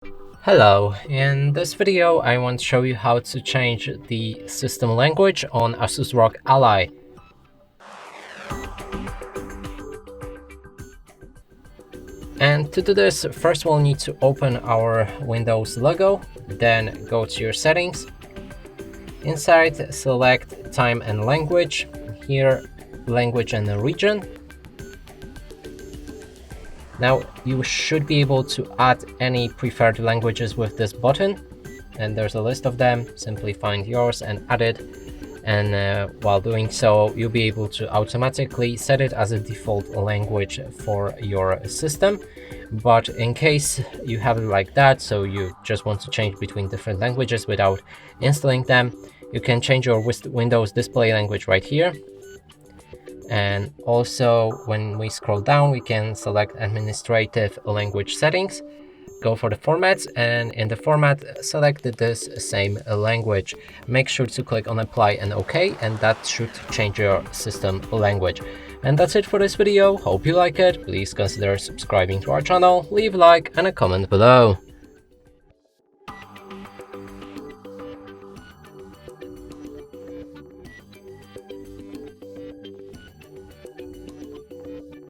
Hello, in this video I want to show you how to change the system language on ASUS ROG Ally. And to do this, first we'll need to open our Windows logo, then go to your settings. Inside, select time and language, here language and the region. Now you should be able to add any preferred languages with this button, and there's a list of them. Simply find yours and add it, and while doing so you'll be able to automatically set it as a default language for your system. But in case you have it like that, so you just want to change between different languages without installing them, you can change your Windows display language right here. And also when we scroll down, we can select administrative language settings, go for the formats, and in the format select this same language. Make sure to click on apply and OK, and that should change your system language. And that's it for this video. Hope you like it. Please consider subscribing to our channel, leave a like and a comment below.